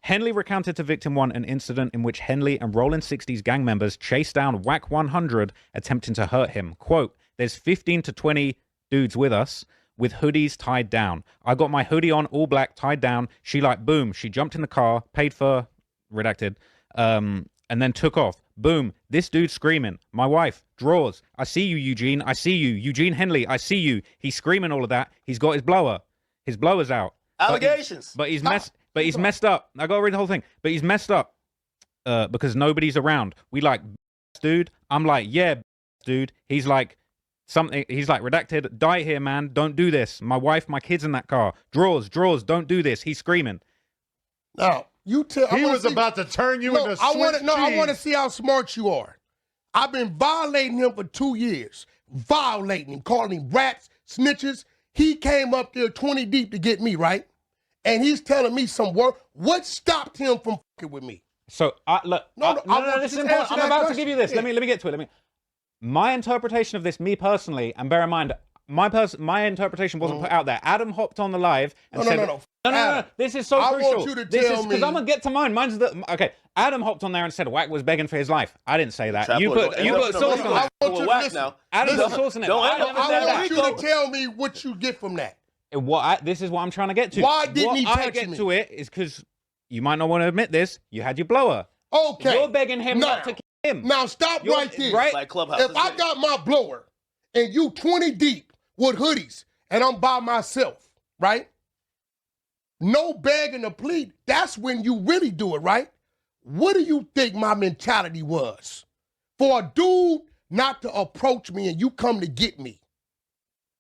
Henley recounted to Victim One an incident in which Henley and Rollin 60s gang members chased down Wack100, attempting to hurt him. Quote, there's 15 to 20 dudes with us with hoodies tied down. I got my hoodie on, all black, tied down. She like, boom. She jumped in the car, paid for, redacted, and then took off. Boom. This dude screaming. My wife, drawers. I see you, Eugene. I see you. Eugene Henley, I see you. He's screaming all of that. He's got his blower. His blower's out. Allegations. But he's messed up. I gotta read the whole thing. But he's messed up because nobody's around. We like, dude. I'm like, yeah, dude. He's like, something. He's like, redacted. Die here, man. Don't do this. My wife, my kids in that car. Drawers. Don't do this. He's screaming. Now you tell. He was about to turn you into Swiss cheese. I want to see how smart you are. I've been violating him for 2 years. Violating him, calling him rats, snitches. He came up there 20 deep to get me, right? And he's telling me some word. What stopped him from fucking with me? So, look. No, this is important. I'm about to give you this. Yeah. Let me get to it. My interpretation of this, me personally, and bear in mind, my interpretation wasn't put out there. Adam hopped on the live and said, No. This is so crucial. I want you to tell me. Because I'm going to get to mine. Okay. Adam hopped on there and said Wack was begging for his life. I didn't say that. You put source on that. I want you to listen. Adam put source on it. I want you to tell me what you get from that. This is what I'm trying to get to. Why didn't he touch me? I get to it is because you might not want to admit this. You had your blower. Okay. You're begging him not to kill him. Now stop right there. Right? Like Clubhouse. If I got my blower and you 20 deep with hoodies and I'm by myself, right? No begging to plead. That's when you really do it, right? What do you think my mentality was? For a dude not to approach me and you come to get me,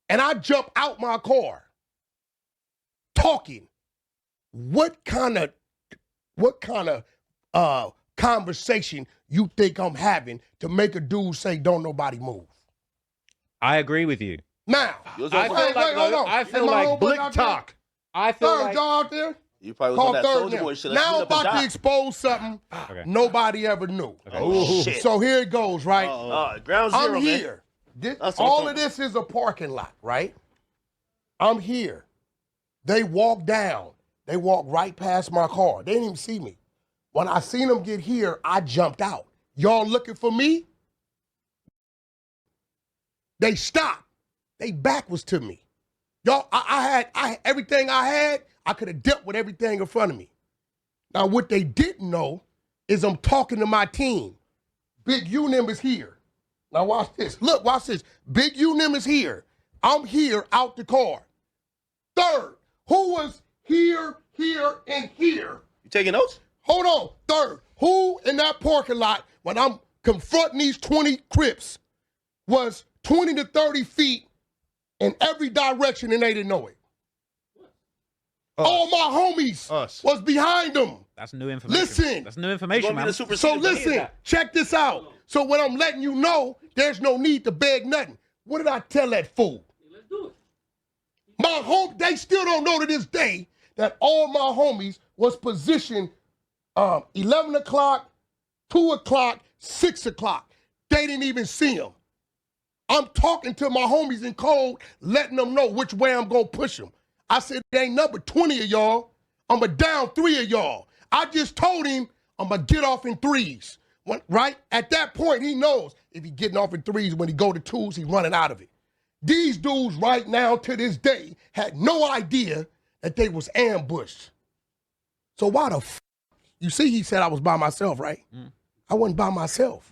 and I jump out my car talking, what kind of conversation you think I'm having to make a dude say, don't nobody move? I agree with you. Now, I feel like Blick talk. I feel third like y'all out there. You probably was on that Soulja Boy shit. Now I'm about to expose something nobody ever knew. Okay. Oh, shit. So here it goes, right? Ground zero, I'm here. All of this is a parking lot, right? I'm here. They walk down. They walk right past my car. They didn't even see me. When I seen them get here, I jumped out. Y'all looking for me? They stopped. They back was to me. Y'all, I had everything I had. I could have dealt with everything in front of me. Now, what they didn't know is I'm talking to my team. BigU is here. Now, watch this. Look, watch this. BigU is here. I'm here out the car. Third, who was here, and here? You taking notes? Hold on. Third, who in that parking lot when I'm confronting these 20 Crips was 20 to 30 feet in every direction and they didn't know it? All my homies was behind them. That's new information. Listen. That's new information, man. So listen, check this out. So when I'm letting you know, there's no need to beg nothing. What did I tell that fool? Let's do it. My home, they still don't know to this day that all my homies was positioned 11 o'clock, 2 o'clock, 6 o'clock. They didn't even see them. I'm talking to my homies in code, letting them know which way I'm going to push them. I said, there ain't number 20 of y'all. I'm going to down 3 of y'all. I just told him I'm going to get off in 3s. Right? At that point, he knows if he getting off in 3s, when he go to 2s, he running out of it. These dudes right now to this day had no idea that they was ambushed. So why the f***? You see, he said I was by myself, right? I wasn't by myself.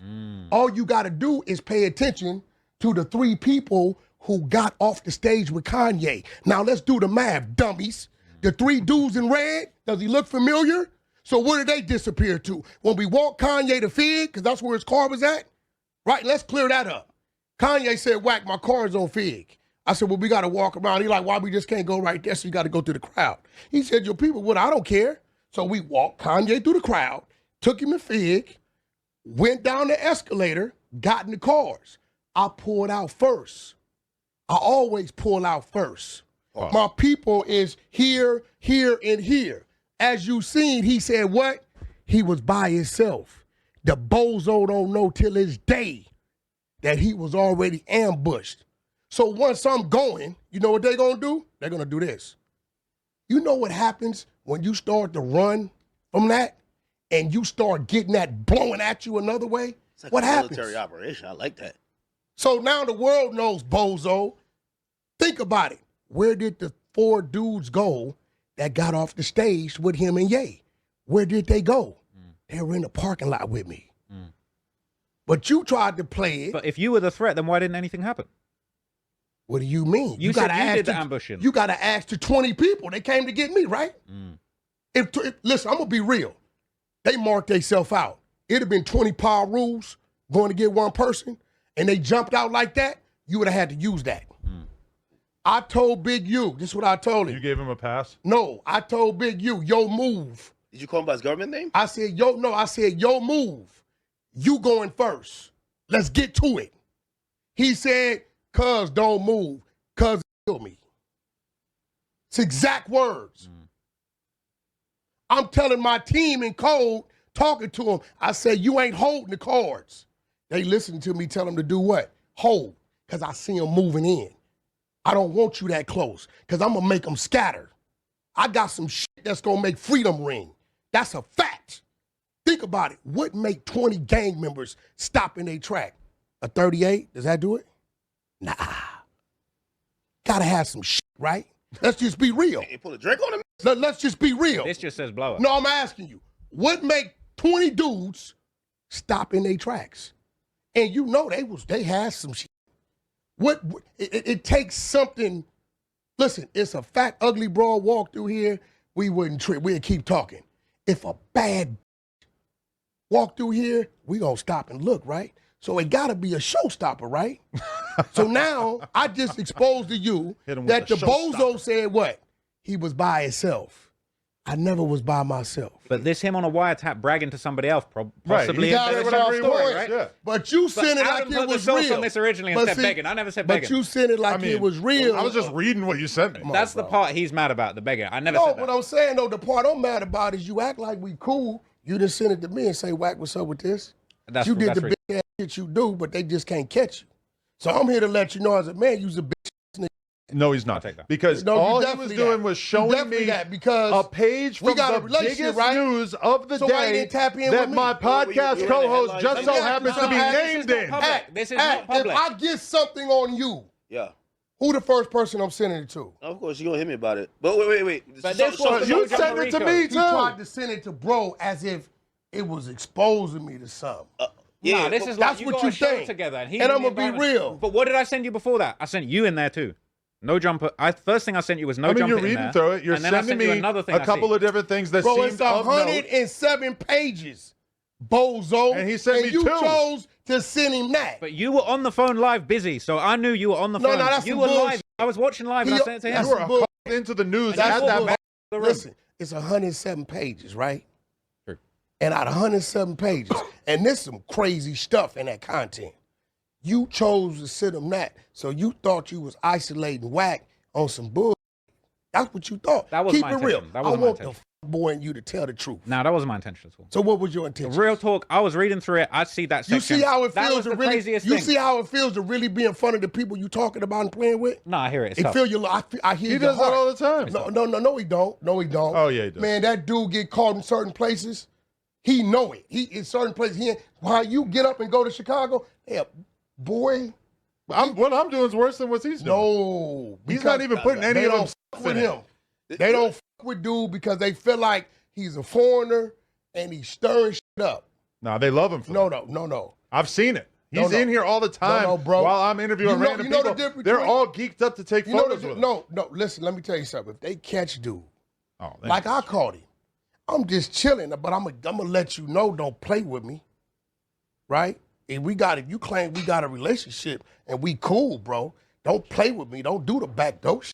All you got to do is pay attention to the 3 people who got off the stage with Kanye. Now let's do the math, dummies. The 3 dudes in red, does he look familiar? So where did they disappear to? When we walked Kanye to Fig, because that's where his car was at? Right, let's clear that up. Kanye said, Wack, my car is on Fig. I said, well, we got to walk around. He like, why we just can't go right there, so you got to go through the crowd. He said, your people would, I don't care. So we walked Kanye through the crowd, took him to Fig, went down the escalator, got in the cars. I pulled out first. I always pull out first. Oh. My people is here, here, and here. As you seen, he said what? He was by himself. The bozo don't know till his day that he was already ambushed. So once I'm going, you know what they're going to do? They're going to do this. You know what happens when you start to run from that, and you start getting that blowing at you another way, It's like what a happens? military operation. I like that. So now the world knows Bozo. Think about it. Where did the 4 dudes go that got off the stage with him and Ye? Where did they go? They were in the parking lot with me. But you tried to play it. But if you were the threat, then why didn't anything happen? What do you mean? You said you did the ambushing. You got to ask the 20 people. They came to get me, right? Listen, I'm going to be real. They marked themselves out. It'd have been 20 power rules going to get one person, and they jumped out like that, you would have had to use that. I told Big U, this is what I told him. You gave him a pass? No, I told Big U, yo move. Did you call him by his government name? I said, yo move. You going first. Let's get to it. He said, cuz don't move, cuz kill me. It's exact words. I'm telling my team in code, talking to them, I said, you ain't holding the cards. They listen to me tell them to do what? Hold, because I see them moving in. I don't want you that close, because I'm going to make them scatter. I got some shit that's going to make freedom ring. That's a fact. Think about it. What make 20 gang members stop in their track? A 38? Does that do it? Nah. Gotta have some shit, right? Let's just be real. You pull a drink on him? Let's just be real. This just says blow up. No, I'm asking you. What make 20 dudes stop in their tracks? And you know they had some shit. It takes something. Listen, it's a fat, ugly broad walk through here. We wouldn't trip. We'd keep talking. If a bad walk through here, we gonna stop and look, right? So it gotta be a showstopper, right? So now I just exposed to you that the bozo said what? He was by himself. I never was by myself. But this him on a wiretap bragging to somebody else, possibly Right. a He better got it story, right. right? Yeah. But you sent it like it was real. On this originally and said begging. I never said begging. But you sent it like it was real. I was just reading what you sent me. That's the part he's mad about, the begging. I never said that. No, what I'm saying, though, the part I'm mad about is you act like we cool. You didn't send it to me and say, Wack, what's up with this? You did the big ass shit you do, but they just can't catch you. So I'm here to let you know as a man, you's a bitch. No, he's not. Because No, all he was doing was showing me because a page from got a the relationship, biggest right? news of the So why you day didn't tap in that with me? my podcast co-host just so happens to be named in. This is not public. If I get something on you, Yeah. who the first person I'm sending it to? Of course, you're going to hit me about it. But wait. But So- this so- was- so- You sent it to me, He too. tried to send it to bro as if it was exposing me to something. Nah, this is that's like what got you a show think. together, and I'm gonna be real. But what did I send you before that? I sent you in there too. No jumper. First thing I sent you was no jumper. you're in reading there, through it. You're and then I sending sent you me another thing a couple of different things that Bro, seemed it's of note. 107 pages, bozo. And he sent me you 2. chose to send him that. But you were on the phone live busy, so I knew you were on the phone. No, that's you some were bullshit. live. I was watching live and I sent it to him. That's You were some bull- called into the news That's at that bull- moment. Listen, it's 107 pages, right? True. And out of 107 pages, and there's some crazy stuff in that content. You chose to send him that, so you thought you was isolating Wack on some bull. That's what you thought. That was Keep my it real. intention. That I wasn't my want the intention. boy in you to tell the truth. No, that wasn't my intention at all. So what was your intention? Real talk. I was reading through it. I see that section. You see how it That feels was to the really. craziest You thing. see how it feels to really be in front of the people you talking about and playing with. No, I hear it. It's It tough. feel your. I hear He your does that heart. all the time. No, he don't. No, he don't. Oh, yeah, he does. Man, that dude get caught in certain places. He know it. He in certain places. While you get up and go to Chicago, yeah, boy. What I'm doing is worse than what he's doing. No, He's not even putting any they of them don't stuff fuck with in him. it. They don't fuck with dude because they feel like he's a foreigner and he's stirring shit up. No, they love him for that. No. I've seen it. He's No. in here all the time bro. while I'm interviewing random you know the people. difference They're between- all geeked up to take photos with him. No, listen, let me tell you something. If they catch dude, Oh, like I caught him, I'm just chilling, but I'm gonna let you know, don't play with me. Right? If you claim we got a relationship and we cool, bro, don't play with me. Don't do the back door shit.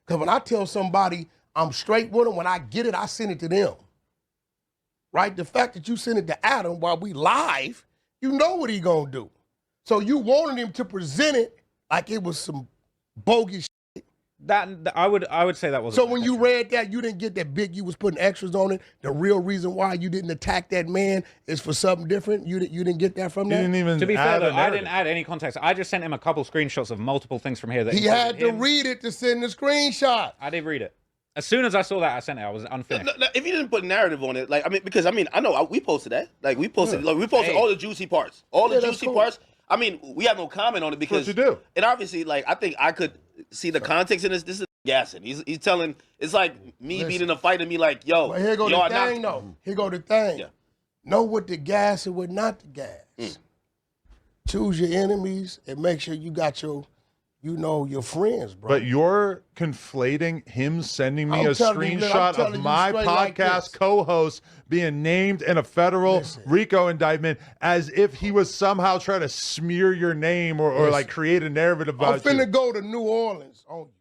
Because when I tell somebody I'm straight with them, when I get it, I send it to them. Right? The fact that you send it to Adam while we live, you know what he gonna do. So you wanted him to present it like it was some bogus shit. That I would say that was. So when you read that, you didn't get that big. You was putting extras on it. The real reason why you didn't attack that man is for something different. You didn't get that from You that. didn't even To be fair, add though, a I narrative. didn't add any context. I just sent him a couple screenshots of multiple things from here. That He had included to him. read it to send the screenshot. I did read it. As soon as I saw that, I sent it. I was unfinished. No, if you didn't put narrative on it, like, I mean, because I know we posted that. Like, we posted all the juicy parts. All the juicy parts. I mean, we have no comment on it because what you do. And obviously, like, I think I could see the context in this. This is gassing. He's telling. It's like me being in a fight and me like, yo, but here go yo, the thing, though. Here go the thing. Yeah. Know what the gas and what not the gas. Choose your enemies and make sure you got your friends, bro. But you're conflating him sending me a screenshot of my podcast co-host being named in a federal RICO indictment as if he was somehow trying to smear your name or like create a narrative about you. I'm finna go to New Orleans on you.